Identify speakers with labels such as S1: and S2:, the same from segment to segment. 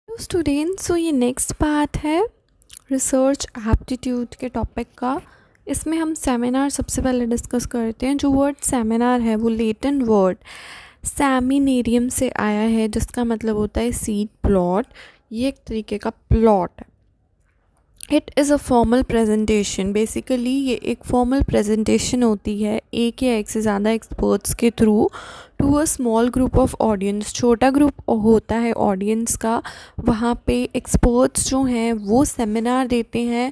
S1: तो स्टूडेंट्स, सो ये next part है रिसर्च एप्टीट्यूड के टॉपिक का। इसमें हम सेमिनार सबसे पहले डिस्कस करते हैं। जो वर्ड सेमिनार है वो लेटिन वर्ड सेमिनेरियम से आया है, जिसका मतलब होता है सीड प्लॉट। ये एक तरीके का प्लॉट है। It is a formal presentation. Basically ये एक फॉर्मल प्रेजेंटेशन होती है एक या एक से ज़्यादा एक्सपर्ट्स के through to a small group of audience. छोटा ग्रुप होता है ऑडियंस का, वहाँ पे एक्सपर्ट्स जो हैं वो सेमिनार देते हैं।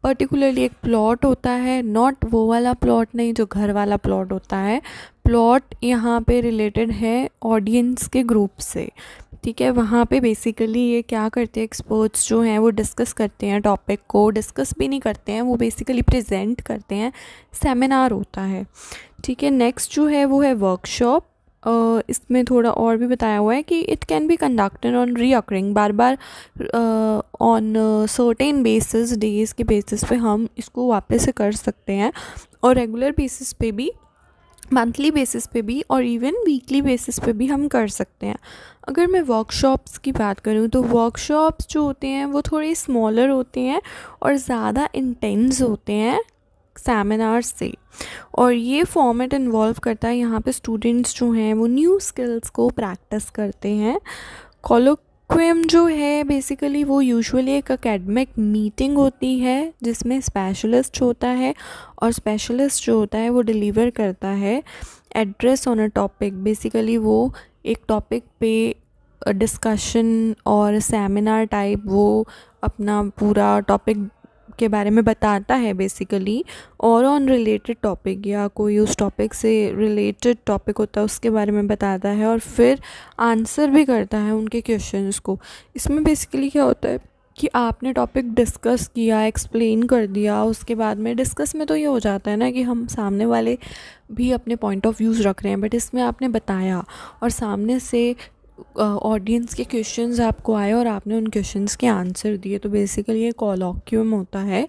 S1: पर्टिकुलरली एक प्लॉट होता है, नॉट वो वाला प्लॉट नहीं जो घर वाला प्लॉट होता है। प्लॉट यहाँ पे रिलेटेड है ऑडियंस के ग्रुप से, ठीक है। वहाँ पे बेसिकली ये क्या करते हैं, एक्सपर्ट्स जो हैं वो डिस्कस करते हैं टॉपिक को। डिस्कस भी नहीं करते हैं, वो बेसिकली प्रेजेंट करते हैं। सेमिनार होता है, ठीक है। नेक्स्ट जो है वो है वर्कशॉप। इसमें थोड़ा और भी बताया हुआ है कि it can be conducted on recurring, bar bar on certain basis, days के बेसिस पे हम इसको वापस से कर सकते हैं, और रेगुलर बेसिस पे भी, मंथली बेसिस पे भी, और इवन वीकली बेसिस पे भी हम कर सकते हैं। अगर मैं वर्कशॉप्स की बात करूँ तो वर्कशॉप्स जो होते हैं वो थोड़े स्मॉलर होते हैं और ज़्यादा इंटेंस होते हैं सेमिनार से। और ये फॉर्मेट इन्वॉल्व करता है, यहाँ पे स्टूडेंट्स जो हैं वो न्यू स्किल्स को प्रैक्टिस करते हैं। कोलोक्वियम जो है बेसिकली वो यूजुअली एक एकेडमिक मीटिंग होती है जिसमें स्पेशलिस्ट होता है, और स्पेशलिस्ट जो होता है वो डिलीवर करता है address on a topic. Basically वो एक टॉपिक पे डिस्कशन और सेमिनार टाइप वो अपना पूरा टॉपिक के बारे में बताता है बेसिकली, और ऑन रिलेटेड टॉपिक या कोई उस टॉपिक से रिलेटेड टॉपिक होता है उसके बारे में बताता है, और फिर आंसर भी करता है उनके क्वेश्चंस को। इसमें बेसिकली क्या होता है कि आपने टॉपिक डिस्कस किया, एक्सप्लेन कर दिया, उसके बाद में डिस्कस में तो ये हो जाता है ना कि हम सामने वाले भी अपने पॉइंट ऑफ व्यूज़ रख रहे हैं, बट इसमें आपने बताया और सामने से ऑडियंस के क्वेश्चंस आपको आए और आपने उन क्वेश्चंस के आंसर दिए, तो बेसिकली ये कोलॉक्यूम होता है।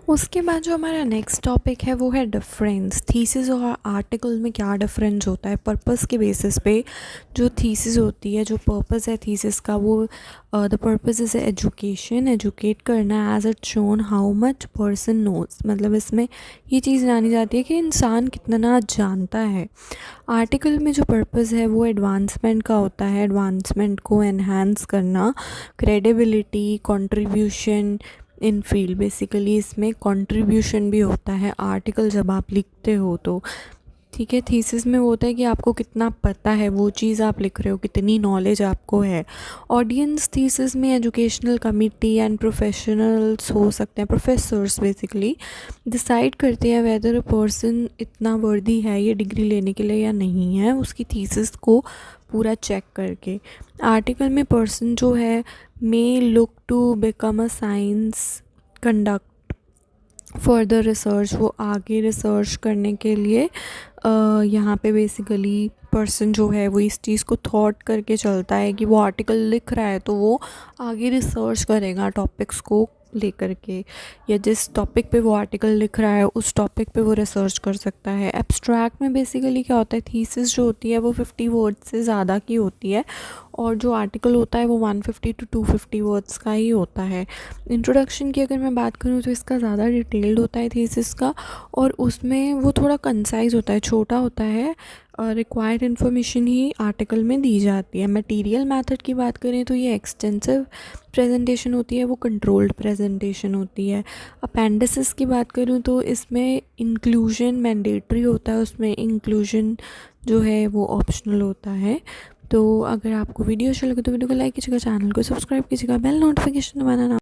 S1: उसके बाद जो हमारा नेक्स्ट टॉपिक है वो है डिफरेंस। थीसिस और आर्टिकल में क्या डिफरेंस होता है पर्पस के बेसिस पे। जो थीसिस होती है, जो पर्पस है थीसिस का, वो the purpose is education, educate करना as it shown how much person knows. मतलब इसमें ये चीज़ जानी जाती है कि इंसान कितना जानता है। आर्टिकल में जो पर्पस है वो एडवांसमेंट का होता है, एडवांसमेंट को एनहांस करना, credibility, contribution in field. Basically इसमें कंट्रीब्यूशन भी होता है आर्टिकल जब आप लिखते हो तो, ठीक है। थीसिस में वो होता है कि आपको कितना पता है वो चीज़ आप लिख रहे हो, कितनी नॉलेज आपको है। ऑडियंस थीसिस में एजुकेशनल कमिटी एंड प्रोफेशनल्स हो सकते हैं, प्रोफेसर्स बेसिकली डिसाइड करते हैं वेदर अ पर्सन इतना वर्दी है ये डिग्री लेने के लिए या नहीं है, उसकी थीसिस को पूरा चेक करके। आर्टिकल में पर्सन जो है may look to become a science conduct further research, वो आगे रिसर्च करने के लिए यहाँ पे बेसिकली पर्सन जो है वो इस चीज़ को थॉट करके चलता है कि वो आर्टिकल लिख रहा है तो वो आगे रिसर्च करेगा टॉपिक्स को लेकर के, या जिस टॉपिक पे वो आर्टिकल लिख रहा है उस टॉपिक पे वो रिसर्च कर सकता है। एब्स्ट्रैक्ट में बेसिकली क्या होता है, थीसिस जो होती है वो 50 वर्ड्स से ज़्यादा की होती है, और जो आर्टिकल होता है वो 150 to 250 वर्ड्स का ही होता है। इंट्रोडक्शन की अगर मैं बात करूँ तो इसका ज़्यादा डिटेल्ड होता है थीसिस का, और उसमें वो थोड़ा कंसाइज होता है, छोटा होता है, रिक्वायर्ड इन्फॉर्मेशन ही आर्टिकल में दी जाती है। मटेरियल मेथड की बात करें तो ये एक्सटेंसिव प्रेजेंटेशन होती है, वो कंट्रोल्ड प्रेजेंटेशन होती है। अपेंडिसेस की बात करूँ तो इसमें इंक्लूजन मैंडेटरी होता है, उसमें इंक्लूजन जो है वो ऑप्शनल होता है। तो अगर आपको वीडियो अच्छा लगे तो वीडियो को लाइक कीजिएगा, चैनल को सब्सक्राइब कीजिएगा, बेल नोटिफिकेशन दबाना ना